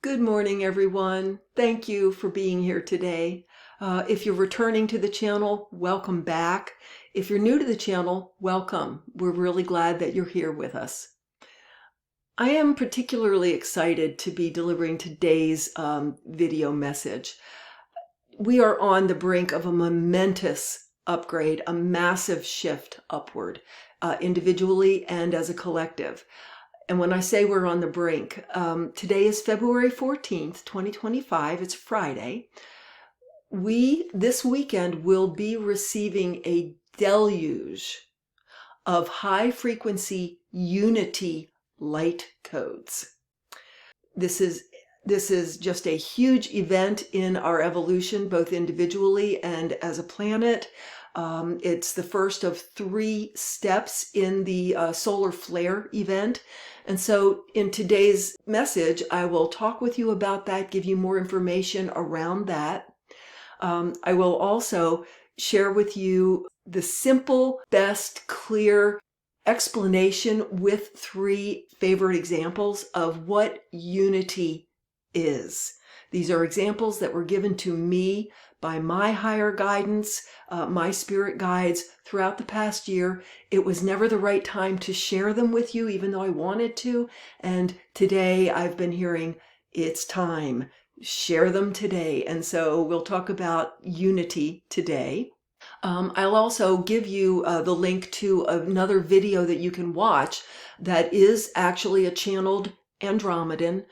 Good morning, everyone. Thank you for being here today. If you're returning to the channel, welcome back. If you're new to the channel, welcome. We're really glad that you're here with us. I am particularly excited to be delivering today's video message. We are on the brink of a momentous upgrade, a massive shift upward, individually and as a collective. And when I say we're on the brink, today is February 14th, 2025. It's Friday. This weekend, will be receiving a deluge of high-frequency unity light codes. This is just a huge event in our evolution, both individually and as a planet. It's the first of 3 steps in the solar flare event. And so in today's message, I will talk with you about that, give you more information around that. I will also share with you the simple, best, clear explanation with 3 favorite examples of what unity is. These are examples that were given to me by my higher guidance, my spirit guides throughout the past year. It was never the right time to share them with you, even though I wanted to. And today I've been hearing, it's time. Share them today. And so we'll talk about unity today. I'll also give you the link to another video that you can watch that is actually a channeled Andromedan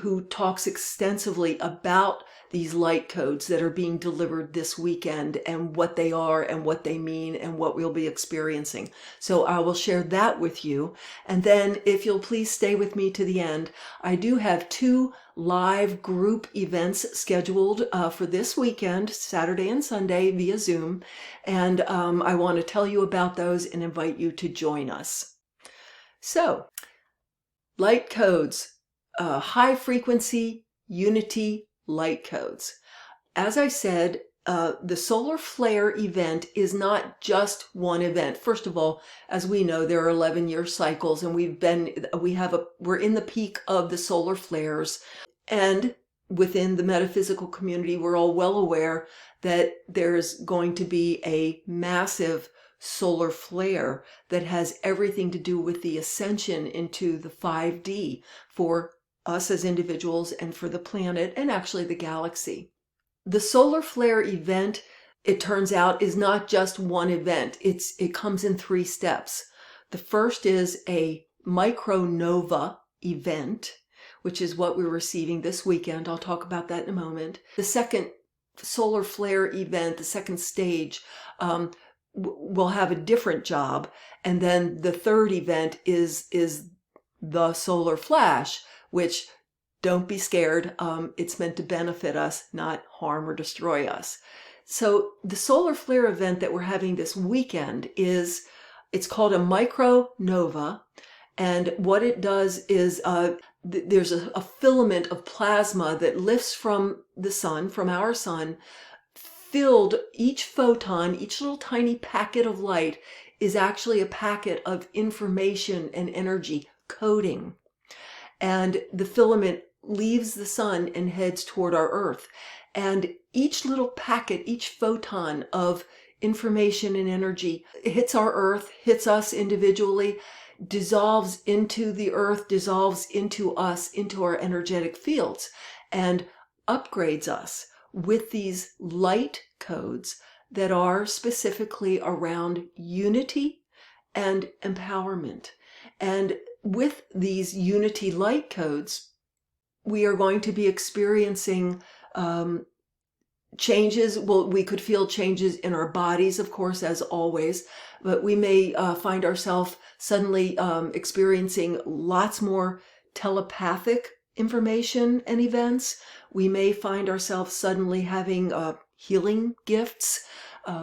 who talks extensively about these light codes that are being delivered this weekend and what they are and what they mean and what we'll be experiencing. So I will share that with you. And then if you'll please stay with me to the end, I do have 2 live group events scheduled for this weekend, Saturday and Sunday via Zoom. And I want to tell you about those and invite you to join us. So, light codes. High frequency unity light codes. As I said, the solar flare event is not just one event. First of all, as we know, there are 11-year cycles, and we're in the peak of the solar flares. And within the metaphysical community, we're all well aware that there's going to be a massive solar flare that has everything to do with the ascension into the 5D for us as individuals and for the planet and actually the galaxy. The solar flare event, it turns out, is not just one event. It comes in 3 steps. The first is a Micronova event, which is what we're receiving this weekend. I'll talk about that in a moment. The second solar flare event, the second stage, will have a different job. And then the third event is the solar flash, which, don't be scared, it's meant to benefit us, not harm or destroy us. So the solar flare event that we're having this weekend it's called a Micronova. And what it does is there's a filament of plasma that lifts from the sun, from our sun, filled. Each photon, each little tiny packet of light is actually a packet of information and energy coding. And the filament leaves the sun and heads toward our Earth. And each little packet, each photon of information and energy hits our Earth, hits us individually, dissolves into the Earth, dissolves into us, into our energetic fields, and upgrades us with these light codes that are specifically around unity and empowerment. And with these unity light codes, we are going to be experiencing changes. Well, we could feel changes in our bodies, of course, as always, but we may find ourselves suddenly experiencing lots more telepathic information and events. We may find ourselves suddenly having healing gifts.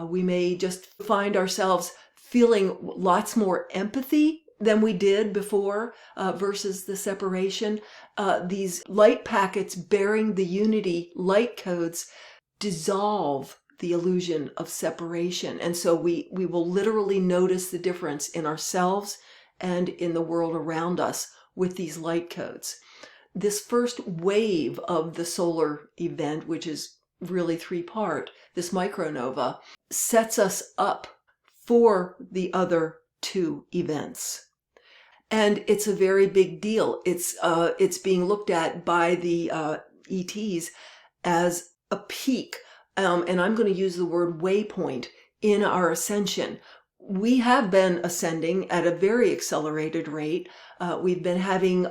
We may just find ourselves feeling lots more empathy than we did before versus the separation. These light packets bearing the unity light codes dissolve the illusion of separation. And so we will literally notice the difference in ourselves and in the world around us with these light codes. this first wave of the solar event, which is really three-part, this micronova, sets us up for the other two events. And it's a very big deal. It's being looked at by the ETs as a peak, and I'm going to use the word waypoint in our ascension. We have been ascending at a very accelerated rate. We've been having,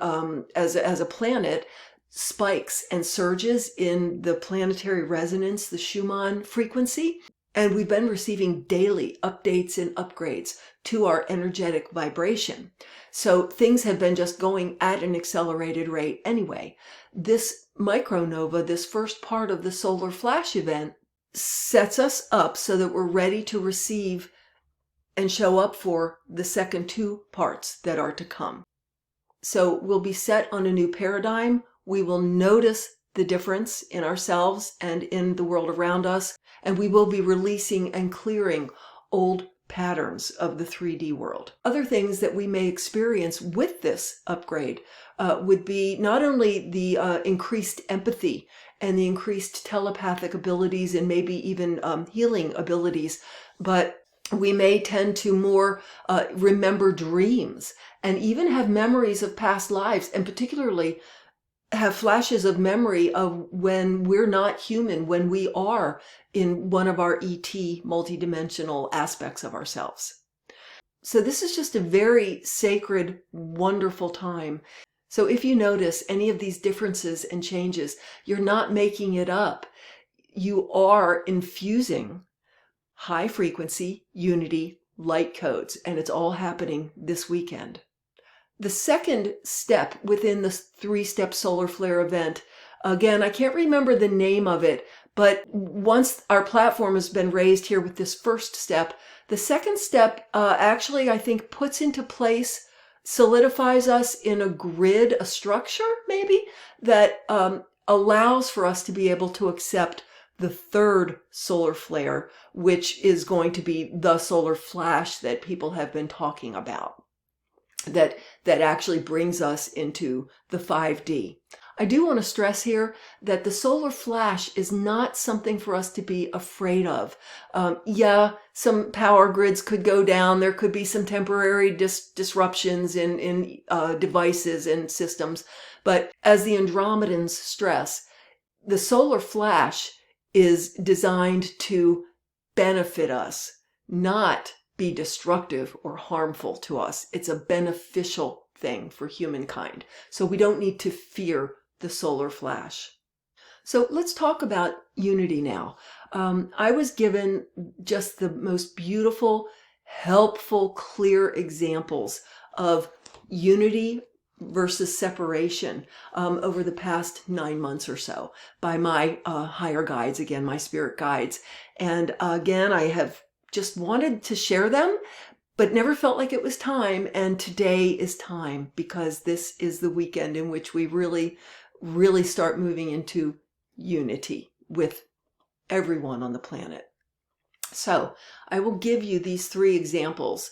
as a planet, spikes and surges in the planetary resonance, the Schumann frequency, and we've been receiving daily updates and upgrades to our energetic vibration. So things have been just going at an accelerated rate anyway. This micronova, this first part of the solar flash event, sets us up so that we're ready to receive and show up for the second two parts that are to come. So we'll be set on a new paradigm. We will notice the difference in ourselves and in the world around us, and we will be releasing and clearing old patterns of the 3D world. Other things that we may experience with this upgrade would be not only the increased empathy and the increased telepathic abilities and maybe even healing abilities, but we may tend to more remember dreams and even have memories of past lives, and particularly have flashes of memory of when we're not human, when we are in one of our ET multidimensional aspects of ourselves. So this is just a very sacred, wonderful time. So if you notice any of these differences and changes, you're not making it up. You are infusing high frequency, unity, light codes, and it's all happening this weekend. The second step within the three-step solar flare event, again, I can't remember the name of it, but once our platform has been raised here with this first step, the second step actually, I think, puts into place, solidifies us in a grid, a structure maybe, that allows for us to be able to accept the third solar flare, which is going to be the solar flash that people have been talking about. That actually brings us into the 5D. I do want to stress here that the solar flash is not something for us to be afraid of. Yeah, some power grids could go down. There could be some temporary disruptions in devices and systems. But as the Andromedans stress, the solar flash is designed to benefit us, not be destructive or harmful to us. It's a beneficial thing for humankind. So we don't need to fear the solar flash. So let's talk about unity now. I was given just the most beautiful, helpful, clear examples of unity versus separation over the past 9 months or so by my higher guides, again, my spirit guides. And again, I have just wanted to share them, but never felt like it was time. And today is time, because this is the weekend in which we really, really start moving into unity with everyone on the planet. So I will give you these three examples.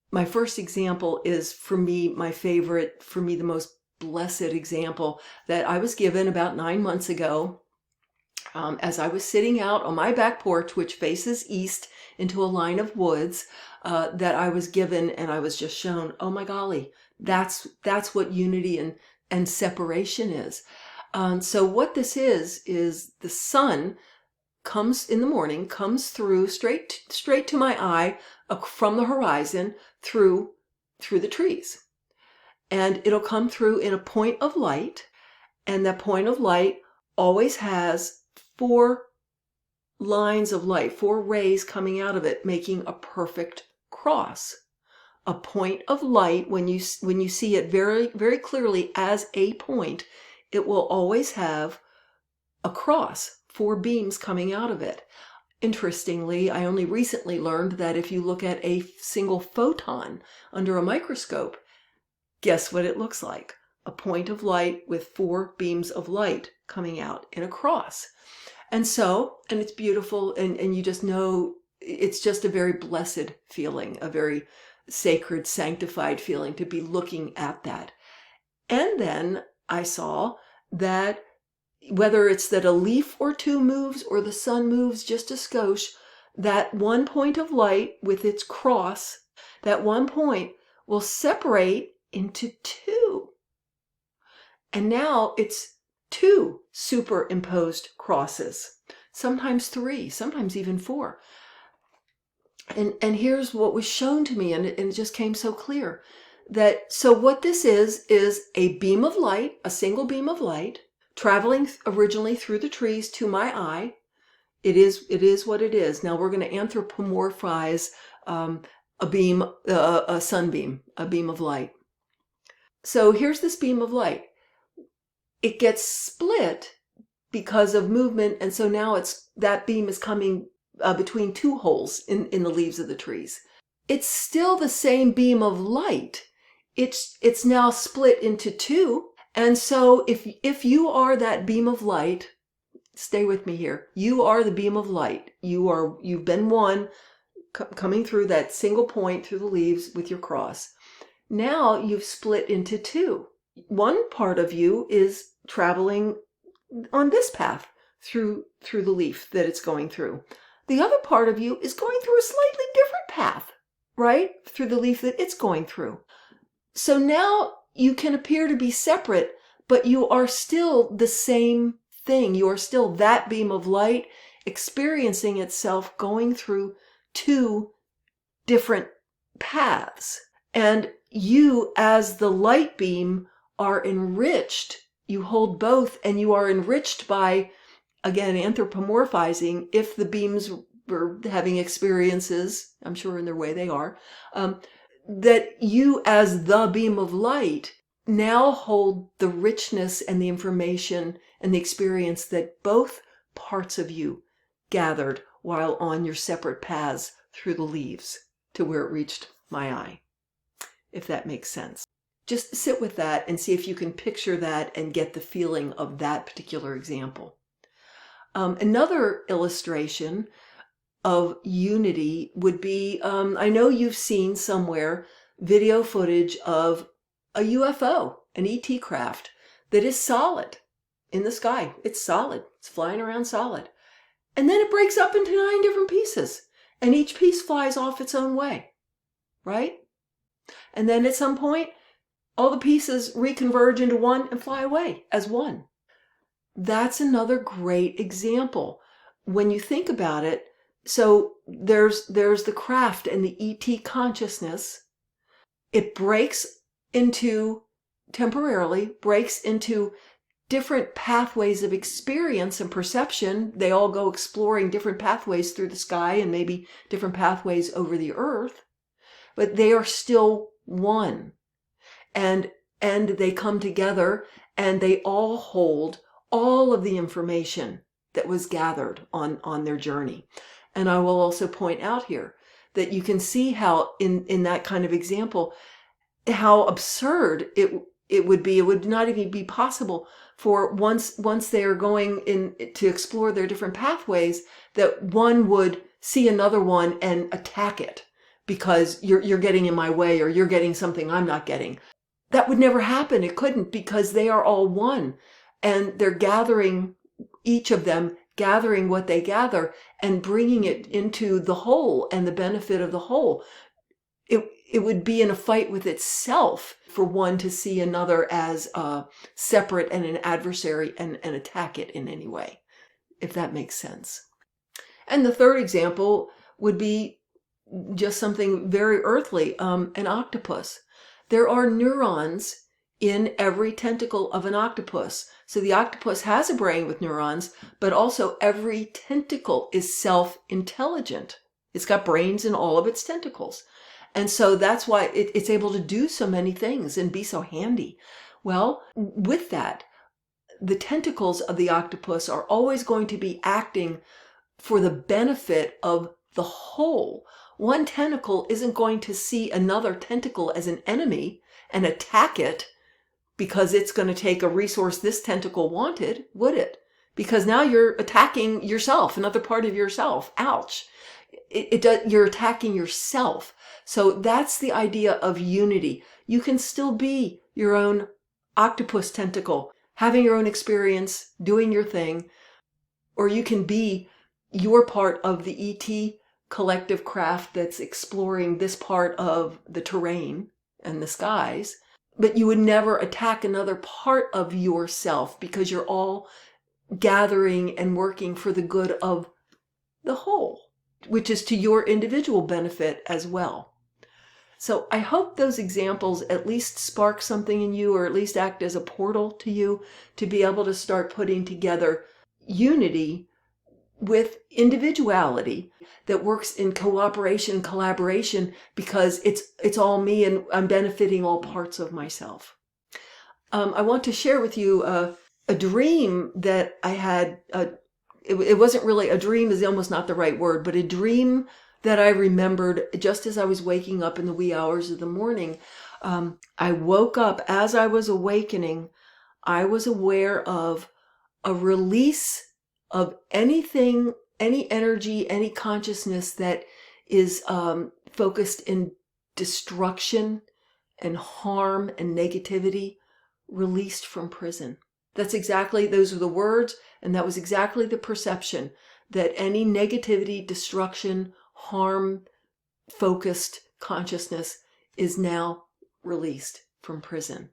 My first example is, for me, my favorite, for me, the most blessed example that I was given about 9 months ago as I was sitting out on my back porch, which faces east into a line of woods, that I was given, and I was just shown, oh my golly, that's what unity and separation is. So what this is the sun comes in the morning, comes through straight to my eye from the horizon through the trees. And it'll come through in a point of light, and that point of light always has 4 lines of light, 4 rays coming out of it, making a perfect cross. A point of light, when you see it very, very clearly as a point, it will always have a cross, 4 beams coming out of it. Interestingly, I only recently learned that if you look at a single photon under a microscope, guess what it looks like? A point of light with 4 beams of light coming out in a cross. And it's beautiful, and you just know it's just a very blessed feeling, a very sacred, sanctified feeling to be looking at that. And then I saw that whether it's that a leaf or two moves or the sun moves just a skosh, that one point of light with its cross, that one point will separate into two. And now it's two superimposed crosses, sometimes three, sometimes even four. And here's what was shown to me, and it just came so clear. So what this is a beam of light, a single beam of light, traveling originally through the trees to my eye. It is what it is. Now we're going to anthropomorphize a beam, a sunbeam, a beam of light. So here's this beam of light. It gets split because of movement, and so now that beam is coming between two holes in the leaves of the trees. It's still the same beam of light. It's now split into two. And so if you are that beam of light, stay with me here. You are the beam of light. You've been one coming through that single point through the leaves with your cross. Now you've split into two. One part of you is traveling on this path through the leaf that it's going through. The other part of you is going through a slightly different path, right? Through the leaf that it's going through. So now you can appear to be separate, but you are still the same thing. You are still that beam of light experiencing itself going through two different paths. And you, as the light beam, are enriched. You hold both, and you are enriched by, again, anthropomorphizing. If the beams were having experiences, I'm sure in their way they are, that you as the beam of light now hold the richness and the information and the experience that both parts of you gathered while on your separate paths through the leaves to where it reached my eye, if that makes sense. Just sit with that and see if you can picture that and get the feeling of that particular example. Another illustration of unity would be, I know you've seen somewhere video footage of a UFO, an ET craft that is solid in the sky. It's solid. It's flying around solid. And then it breaks up into 9 different pieces, and each piece flies off its own way, right? And then at some point, all the pieces reconverge into one and fly away as one. That's another great example. When you think about it, so there's the craft and the ET consciousness. It temporarily breaks into different pathways of experience and perception. They all go exploring different pathways through the sky and maybe different pathways over the earth, but they are still one. And they come together, and they all hold all of the information that was gathered on their journey. And I will also point out here that you can see how in that kind of example, how absurd it would be. It would not even be possible for once they are going in to explore their different pathways, that one would see another one and attack it because you're getting in my way, or you're getting something I'm not getting. That would never happen. It couldn't, because they are all one, and they're gathering, each of them gathering what they gather and bringing it into the whole and the benefit of the whole. It would be in a fight with itself for one to see another as separate and an adversary and attack it in any way, if that makes sense. And the third example would be just something very earthly, an octopus. There are neurons in every tentacle of an octopus. So the octopus has a brain with neurons, but also every tentacle is self-intelligent. It's got brains in all of its tentacles. And so that's why it's able to do so many things and be so handy. Well, with that, the tentacles of the octopus are always going to be acting for the benefit of the whole. One tentacle isn't going to see another tentacle as an enemy and attack it because it's going to take a resource this tentacle wanted, would it? Because now you're attacking yourself, another part of yourself. Ouch. You're attacking yourself. So that's the idea of unity. You can still be your own octopus tentacle, having your own experience, doing your thing, or you can be your part of the ET collective craft that's exploring this part of the terrain and the skies. But you would never attack another part of yourself because you're all gathering and working for the good of the whole, which is to your individual benefit as well. So I hope those examples at least spark something in you, or at least act as a portal to you to be able to start putting together unity with individuality that works in cooperation, collaboration, because it's all me and I'm benefiting all parts of myself. I want to share with you a dream that I had. It wasn't really a dream, is almost not the right word, but a dream that I remembered just as I was waking up in the wee hours of the morning. I woke up as I was awakening. I was aware of a release of anything, any energy, any consciousness that is focused in destruction and harm and negativity, released from prison. Those are the words, and that was exactly the perception, that any negativity, destruction, harm, focused consciousness is now released from prison.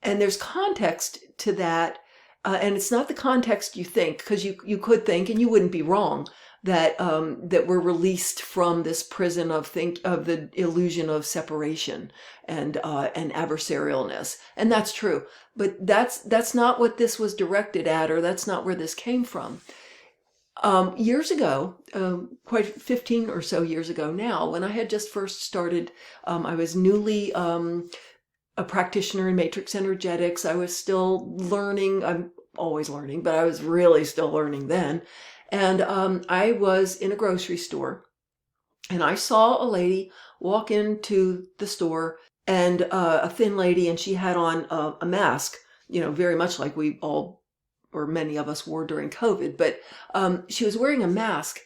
And there's context to that, and it's not the context you think, because you could think, and you wouldn't be wrong, that that we're released from this prison of the illusion of separation and adversarialness, and that's true. But that's not what this was directed at, or that's not where this came from. Years ago, quite 15 or so years ago now, when I had just first started, I was newly a practitioner in matrix energetics. I was still learning. I'm always learning, but I was really still learning then. And I was in a grocery store, and I saw a lady walk into the store, and a thin lady, and she had on a mask, very much like we all, or many of us, wore during COVID. But she was wearing a mask,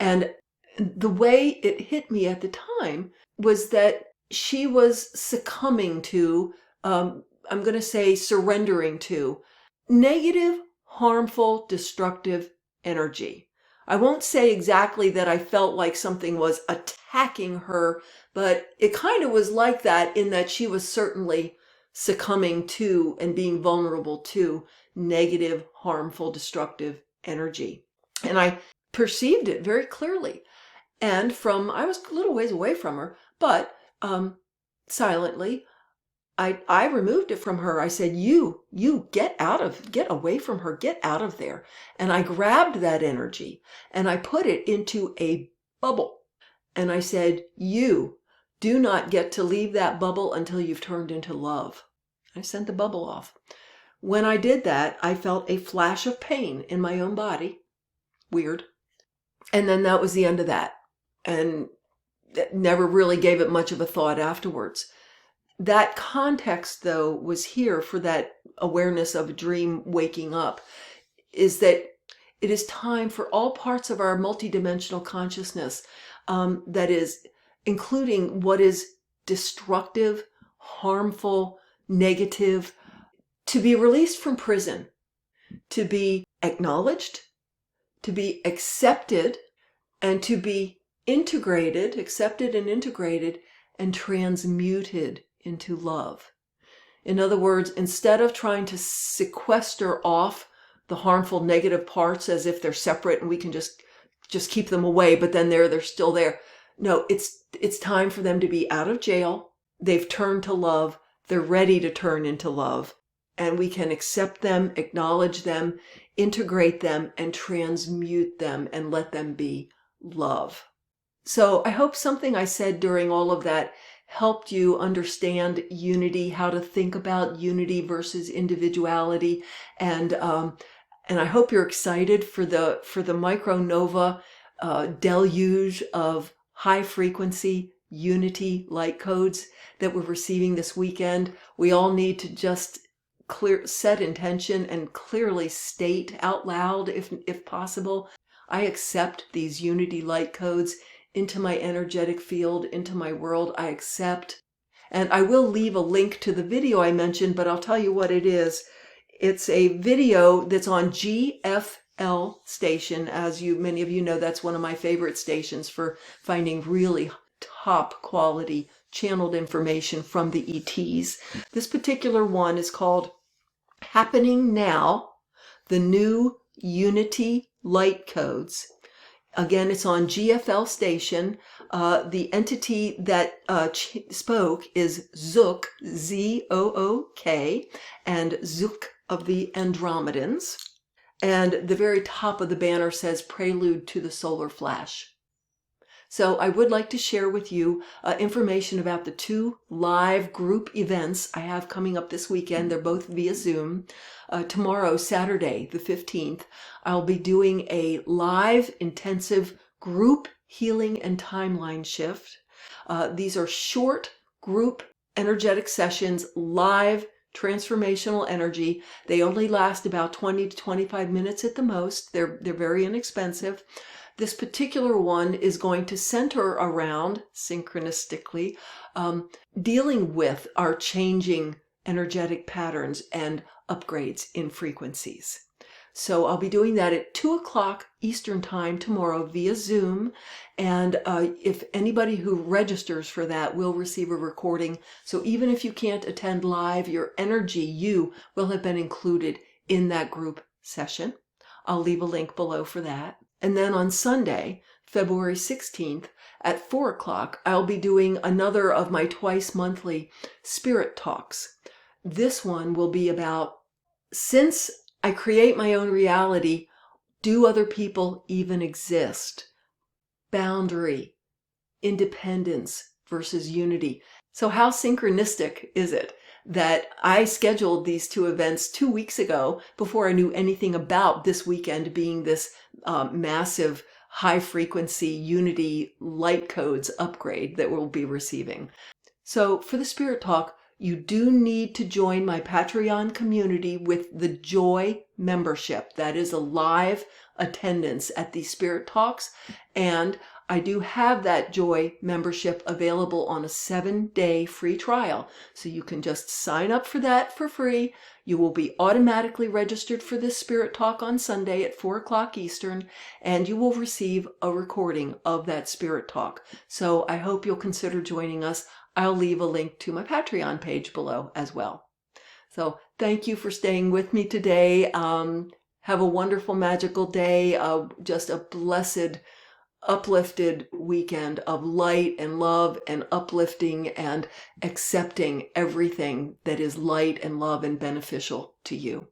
and the way it hit me at the time was that she was succumbing to, I'm going to say surrendering to, negative, harmful, destructive energy. I won't say exactly that I felt like something was attacking her, but it kind of was like that, in that she was certainly succumbing to and being vulnerable to negative, harmful, destructive energy. And I perceived it very clearly. And I was a little ways away from her, but silently, I removed it from her. I said, you get away from her, get out of there. And I grabbed that energy and I put it into a bubble. And I said, you do not get to leave that bubble until you've turned into love. I sent the bubble off. When I did that, I felt a flash of pain in my own body. Weird. And then that was the end of that. And never really gave it much of a thought afterwards. That context, though, was here for that awareness of a dream waking up, is that it is time for all parts of our multidimensional consciousness, that is, including what is destructive, harmful, negative, to be released from prison, to be acknowledged, to be accepted, and to be accepted and integrated, and transmuted into love. In other words, instead of trying to sequester off the harmful, negative parts as if they're separate and we can just keep them away, but then they're still there. No, it's time for them to be out of jail. They've turned to love. They're ready to turn into love. And we can accept them, acknowledge them, integrate them, and transmute them, and let them be love. So I hope something I said during all of that helped you understand unity, how to think about unity versus individuality, and I hope you're excited for the Micronova deluge of high frequency unity light codes that we're receiving this weekend. We all need to just set intention and clearly state out loud, if possible, I accept these unity light codes into my energetic field, into my world. I accept And I will leave a link to the video I mentioned, but I'll tell you what it is. It's a video that's on GFL station. As many of you know, that's one of my favorite stations for finding really top quality channeled information from the ETs. This particular one is called Happening Now, the New Unity Light Codes. Again, it's on GFL station. The entity that spoke is Zook, Z-O-O-K, and Zook of the Andromedans. And the very top of the banner says Prelude to the Solar Flash. So I would like to share with you information about the 2 live group events I have coming up this weekend. They're both via Zoom. Tomorrow, Saturday, the 15th, I'll be doing a live intensive group healing and timeline shift. These are short group energetic sessions, live transformational energy. They only last about 20 to 25 minutes at the most. They're very inexpensive. This particular one is going to center around, synchronistically, dealing with our changing energetic patterns and upgrades in frequencies. So I'll be doing that at 2 o'clock Eastern Time tomorrow via Zoom. And if anybody who registers for that will receive a recording. So even if you can't attend live, your energy, you will have been included in that group session. I'll leave a link below for that. And then on Sunday, February 16th at 4 o'clock, I'll be doing another of my twice monthly spirit talks. This one will be about, since I create my own reality, do other people even exist? Boundary, independence versus unity. So how synchronistic is it that I scheduled these 2 events 2 weeks ago before I knew anything about this weekend being this massive high frequency unity light codes upgrade that we'll be receiving. So for the Spirit Talk, you do need to join my Patreon community with the Joy membership. That is a live attendance at these Spirit Talks. And I do have that Joy membership available on a 7-day free trial. So you can just sign up for that for free. You will be automatically registered for this Spirit Talk on Sunday at 4 o'clock Eastern, and you will receive a recording of that Spirit Talk. So I hope you'll consider joining us. I'll leave a link to my Patreon page below as well. So thank you for staying with me today. Have a wonderful, magical day. Just a blessed, uplifted weekend of light and love and uplifting and accepting everything that is light and love and beneficial to you.